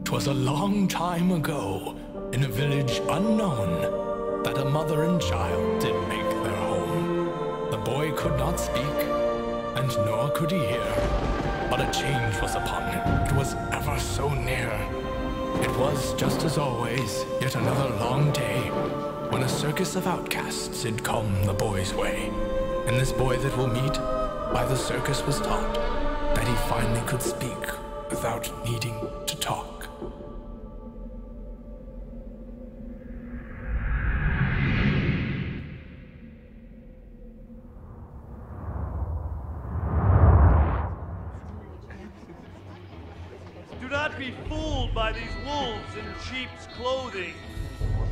'Twas a long time ago, in a village unknown, that a mother and child did make their home. The boy could not speak, and nor could he hear, but a change was upon him. It was ever so near. It was, just as always, yet another long day, when a circus of outcasts did come the boy's way. And this boy that we'll meet, by the circus was taught, that he finally could speak without needing to talk. Do not be fooled by these wolves in sheep's clothing.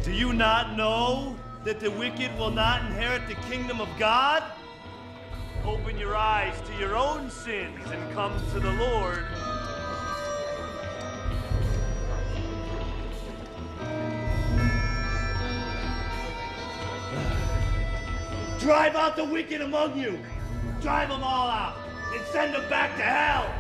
Do you not know that the wicked will not inherit the kingdom of God? Open your eyes to your own sins and come to the Lord. Drive out the wicked among you. Drive them all out and send them back to hell.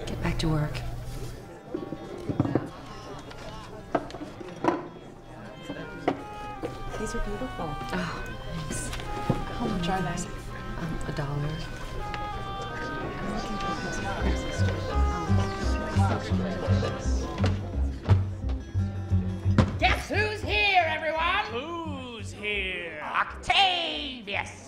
Get back to work. These are beautiful. Oh, thanks. How much are they? $1. Guess who's here, everyone? Who's here? Octavius!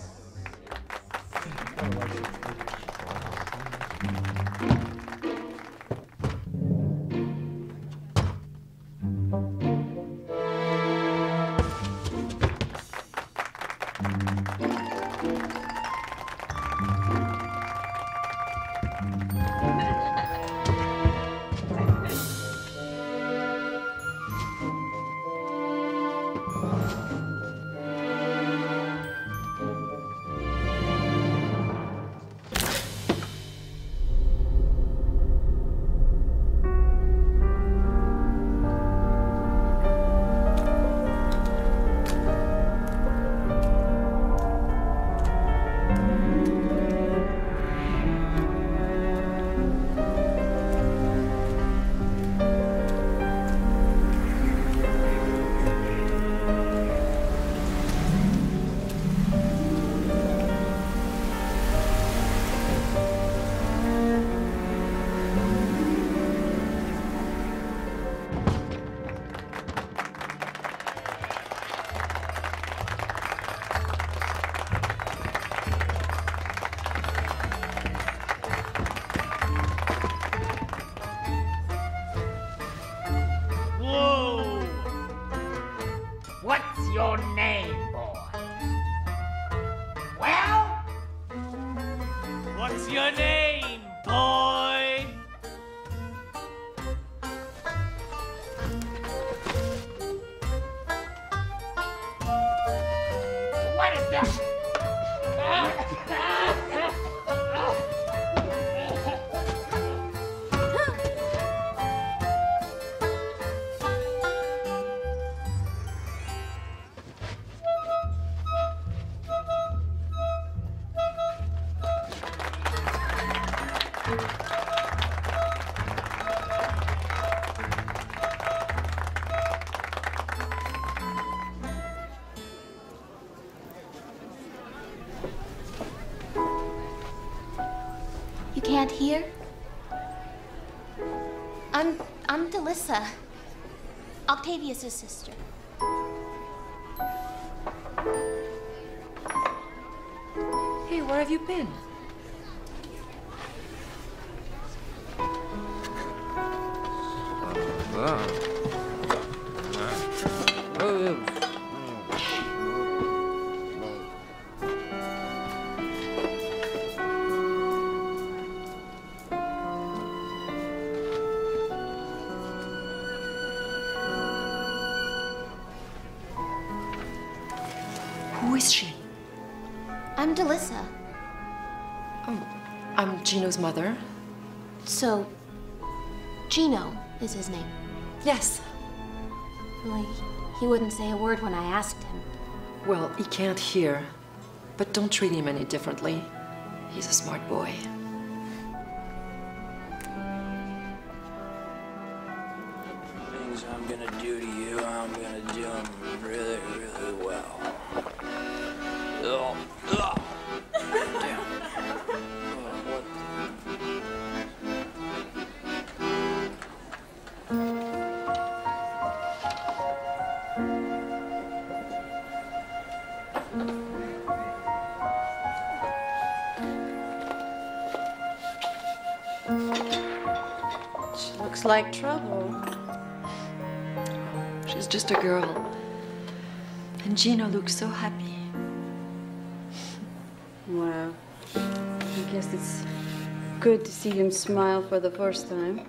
What's your name, boy? Well? What's your name, boy? What is that? You can't hear? I'm Delissa, Octavius' sister. Hey, where have you been? Who is she? I'm Delissa. I'm Gino's mother. So, Gino is his name. Yes. Well, he wouldn't say a word when I asked him. Well, he can't hear. But don't treat him any differently. He's a smart boy. Things I'm gonna do to you, I'm gonna do them really, really well. Oh, oh. Damn. Oh, what She looks like trouble. She's just a girl. And Gino looks so happy. Well, I guess it's good to see him smile for the first time.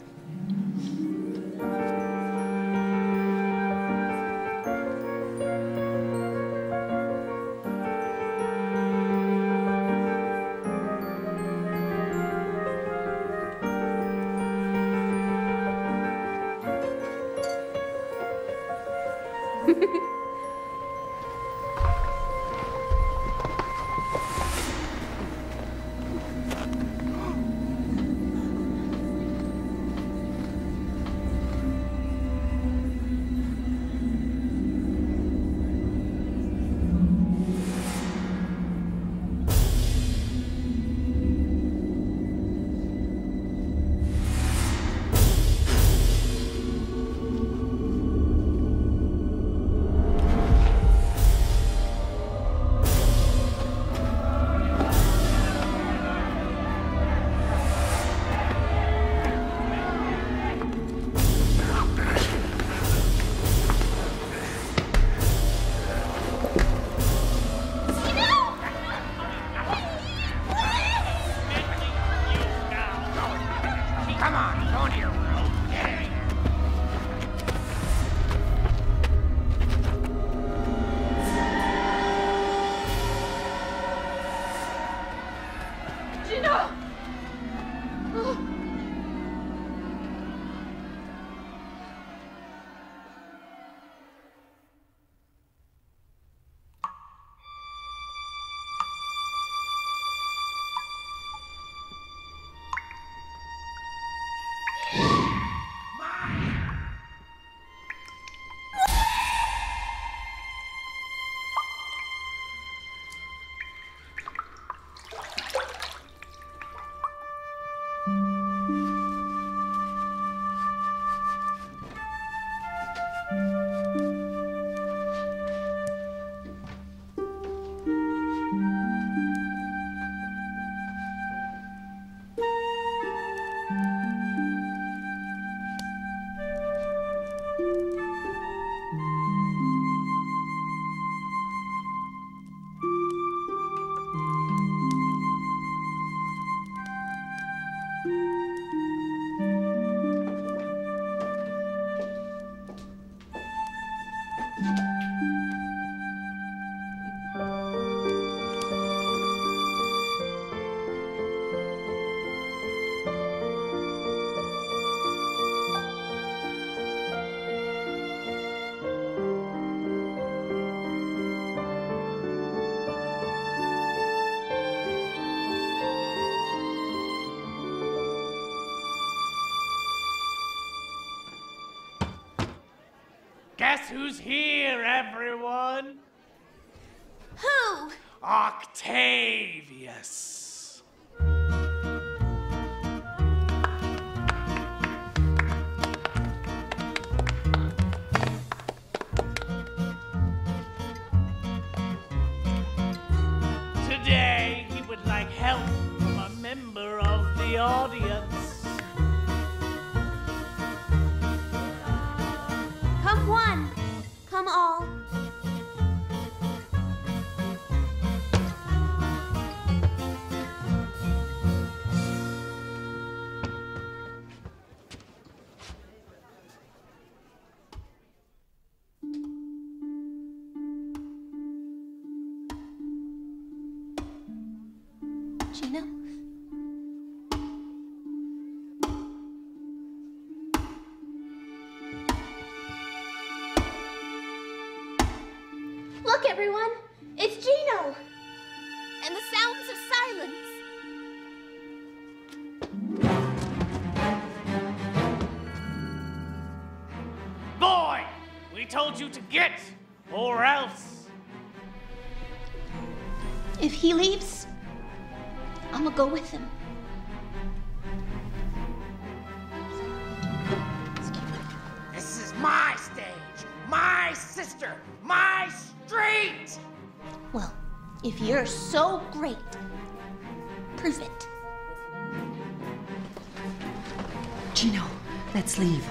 Come on, go to your room. Get in here. Gino! Guess who's here, everyone? Who? Octavius. Today, he would like help from a member of the audience. Come one, come all. Gino? Look, everyone! It's Gino! And the sounds of silence. Boy! We told you to get, or else. If he leaves, I'm gonna go with him. This is my stage, my sister, my street! Well, if you're so great, prove it. Gino, let's leave.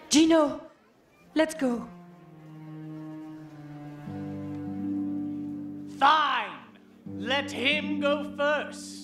Gino, let's go. Fine! Let him go first.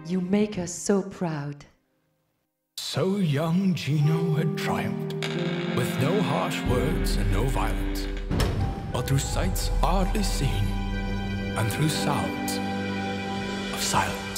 You make us so proud. So young Gino had triumphed, with no harsh words and no violence, but through sights hardly seen, and through sounds of silence.